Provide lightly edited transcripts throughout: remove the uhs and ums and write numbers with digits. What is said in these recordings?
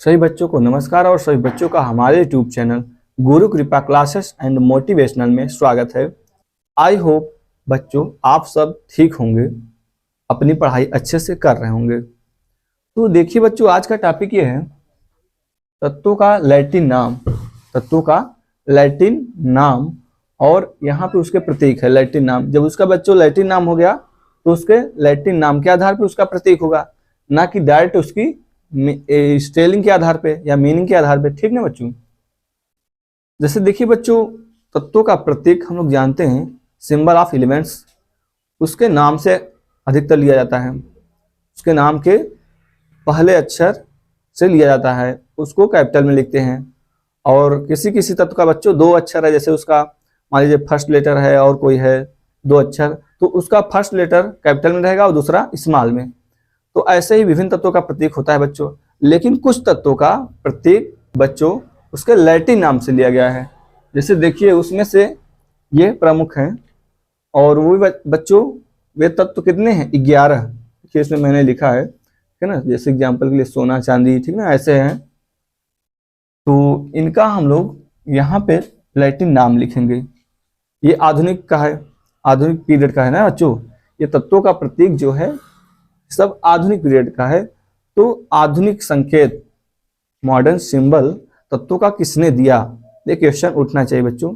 सभी बच्चों को नमस्कार और सभी बच्चों का हमारे यूट्यूब चैनल गुरु कृपा क्लासेस एंड मोटिवेशनल में स्वागत है। आई होप बच्चों आप सब ठीक होंगे, अपनी पढ़ाई अच्छे से कर रहे होंगे। तो देखिए बच्चों, आज का टॉपिक ये है तत्वों का लैटिन नाम। तत्वों का लैटिन नाम और यहाँ पे उसके प्रतीक है लैटिन नाम। जब उसका बच्चों लैटिन नाम हो गया तो उसके लैटिन नाम के आधार पर उसका प्रतीक होगा, ना कि डायरेक्ट उसकी स्पेलिंग के आधार पे या मीनिंग के आधार पे। ठीक ना बच्चों। जैसे देखिए बच्चों, तत्वों का प्रतीक हम लोग जानते हैं सिंबल ऑफ एलिमेंट्स, उसके नाम से अधिकतर लिया जाता है। उसके नाम के पहले अक्षर से लिया जाता है, उसको कैपिटल में लिखते हैं। और किसी किसी तत्व का बच्चों दो अक्षर है, जैसे उसका मान लीजिए फर्स्ट लेटर है और कोई है दो अक्षर, तो उसका फर्स्ट लेटर कैपिटल में रहेगा और दूसरा स्मॉल में। तो ऐसे ही विभिन्न तत्वों का प्रतीक होता है बच्चों। लेकिन कुछ तत्वों का प्रतीक बच्चों उसके लैटिन नाम से लिया गया है। जैसे देखिए उसमें से ये प्रमुख हैं, और वो बच्चों वे तत्व कितने हैं? 11। देखिए इसमें मैंने लिखा है, ठीक है ना। जैसे एग्जाम्पल के लिए सोना चांदी, ठीक ना, ऐसे हैं। तो इनका हम लोग यहाँ पे लैटिन नाम लिखेंगे। ये आधुनिक का है, आधुनिक पीरियड का है ना बच्चों। ये तत्वों का प्रतीक जो है सब आधुनिक पीरियड का है। तो आधुनिक संकेत, मॉडर्न सिंबल तत्वों का किसने दिया? ये क्वेश्चन उठना चाहिए बच्चों,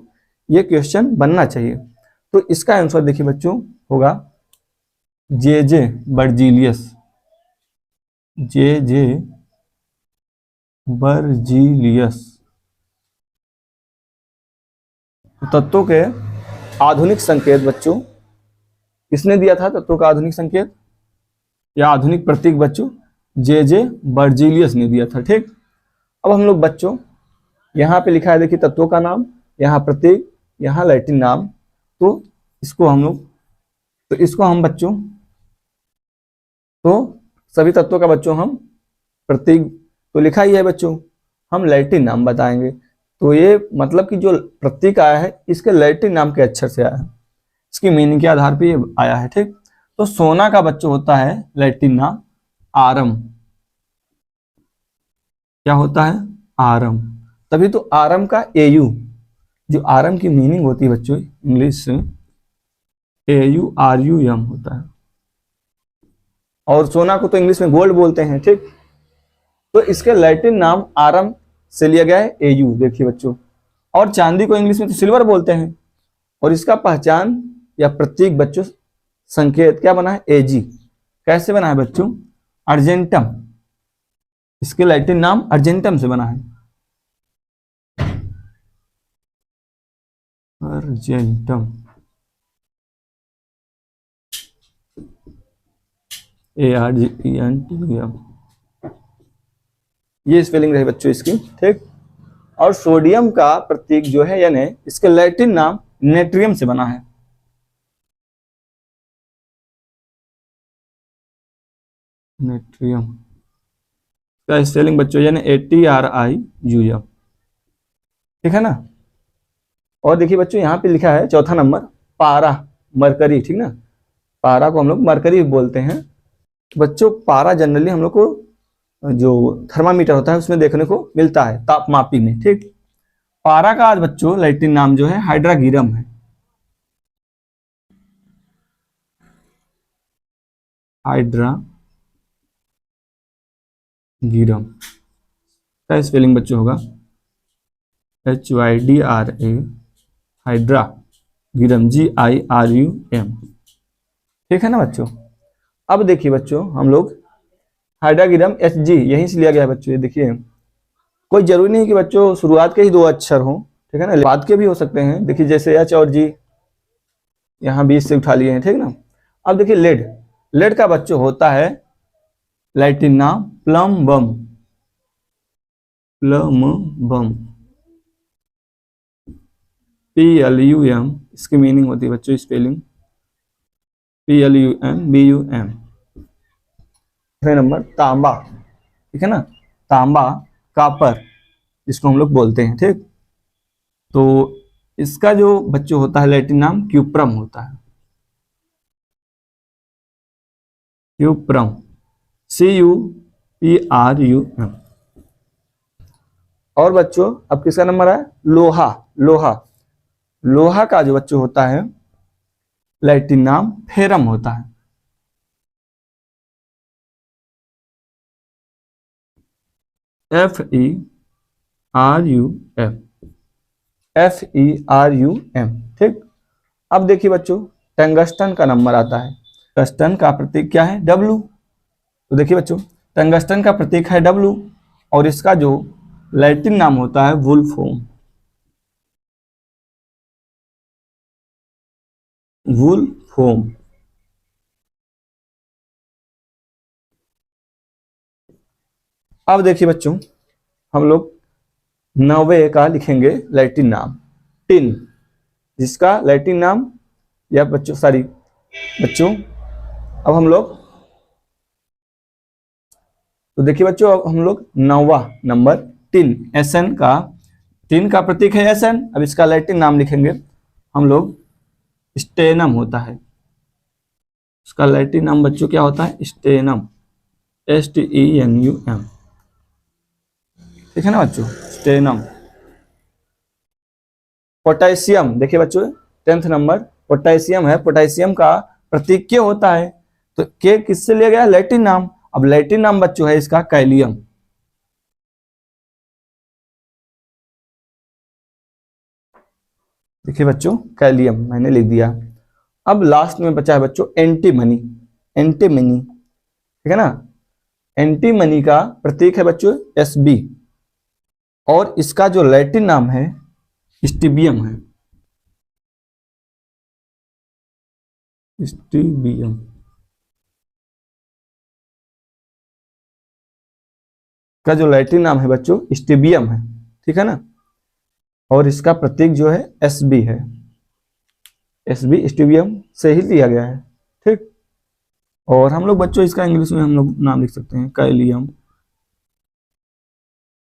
ये क्वेश्चन बनना चाहिए। तो इसका आंसर देखिए बच्चों होगा जे बर्जीलियस। जे बर्जीलियस तत्वों के आधुनिक संकेत बच्चों किसने दिया था? तत्वों का आधुनिक संकेत या आधुनिक प्रतीक बच्चों जे बर्जीलियस ने दिया था। ठीक, अब हम लोग बच्चों यहाँ पे लिखा है, देखिए तत्वों का नाम, यहाँ प्रतीक, यहाँ लैटिन नाम। तो इसको हम बच्चों, तो सभी तत्वों का बच्चों हम प्रतीक तो लिखा ही है बच्चों, हम लैटिन नाम बताएंगे। तो ये मतलब कि जो प्रतीक आया है इसके लैटिन नाम के अक्षर से आया है, इसकी मीनिंग के आधार पे ये आया है। ठीक, तो सोना का बच्चों होता है लैटिन नाम आरम। क्या होता है? आरम। तभी तो आरम का एयू, जो आरम की मीनिंग होती है बच्चों इंग्लिश से AURUM होता है। और सोना को तो इंग्लिश में गोल्ड बोलते हैं। ठीक, तो इसके लैटिन नाम आरम से लिया गया है AU। देखिए बच्चों, और चांदी को इंग्लिश में तो सिल्वर बोलते हैं। और इसका पहचान या प्रतीक बच्चों संकेत क्या बना है? AG। कैसे बना है बच्चों? अर्जेंटम। इसके लैटिन नाम अर्जेंटम से बना है, अर्जेंटम। ARGENTM, ये स्पेलिंग रही बच्चों इसकी। ठीक, और सोडियम का प्रतीक जो है यानी इसके लैटिन नाम नेट्रियम से बना है। नेट्रियम का स्पेलिंग बच्चों यानी ATRIUM। ठीक है ना। और देखिए बच्चों यहाँ पे लिखा है चौथा नंबर पारा, मरकरी। ठीक ना, पारा को हम लोग मरकरी बोलते हैं। बच्चों पारा जनरली हम लोग को जो थर्मामीटर होता है उसमें देखने को मिलता है, तापमापी में। ठीक, पारा का आज बच्चों लैटिन नाम जो है हाइड्रागीरम है। हाइड्रागीरम का स्पेलिंग बच्चों होगा HYDRA, हाइड्रागीरम GIRUM। ठीक है ना बच्चों। अब देखिए बच्चों हम लोग हाइड्रागीरम HG यहीं से लिया गया है बच्चों। ये देखिए कोई जरूरी नहीं कि बच्चों शुरुआत के ही दो अक्षर हों, ठीक है ना, बाद के भी हो सकते हैं। देखिए जैसे H और G यहाँ बीच से उठा लिए हैं। ठीक ना। अब देखिए लेड, लेड का बच्चों होता है लैटिन नाम प्लम्बम। प्लम्बम PLUM, इसकी मीनिंग होती है बच्चों स्पेलिंग PLUMBUM। नंबर तांबा, ठीक है ना, तांबा कापर जिसको हम लोग बोलते हैं। ठीक, तो इसका जो बच्चों होता है लैटिन नाम क्यूप्रम होता है। Cuprum CUPRUM। और बच्चों अब किसका नंबर है? लोहा। लोहा, लोहा का जो बच्चों होता है लैटिन नाम फेरम होता है। FERUM, FERUM, ठीक। अब देखिए बच्चों टंगस्टन का नंबर आता है। टंगस्टन का प्रतीक क्या है? W। तो देखिए बच्चों टंगस्टन का प्रतीक है W और इसका जो लैटिन नाम होता है वुल्फोम। वुल्फोम। अब देखिए बच्चों हम लोग 9वें का लिखेंगे लैटिन नाम टिन, जिसका लैटिन नाम या बच्चों बच्चों अब हम लोग तो देखिए बच्चों अब हम लोग 9वां नंबर टिन, टिन का प्रतीक है SN। अब इसका लैटिन नाम लिखेंगे हम लोग स्टेनम होता है। इसका लैटिन नाम बच्चों क्या होता है? स्टेनम, STENUM, ठीक है ना बच्चों? स्टेनम। पोटेशियम, देखिए बच्चों 10th नंबर पोटेशियम है। पोटेशियम का प्रतीक क्या होता है? तो के किससे लिया गया? लैटिन नाम। अब लैटिन नाम बच्चों है इसका कैलियम। देखिए बच्चों कैलियम मैंने लिख दिया। अब लास्ट में बचा है बच्चों एंटीमनी। एंटीमनी, ठीक है ना? एंटीमनी का प्रतीक है बच्चों SB और इसका जो लैटिन नाम है स्टीबियम है। स्टीबियम का जो लैटिन नाम है बच्चों स्टीबियम है, ठीक है ना? और इसका प्रतीक जो है SB है। SB स्टीबियम से ही लिया गया है, ठीक। और हम लोग बच्चों इसका इंग्लिश में हम लोग नाम लिख सकते हैं कैलियम,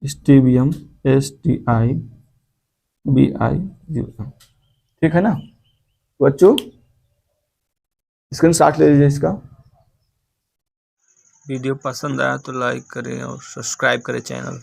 स्टीबियम, STIBIUM, ठीक है ना बच्चों? स्क्रीनशॉट ले लीजिए इसका। वीडियो पसंद आया तो लाइक करें और सब्सक्राइब करें चैनल।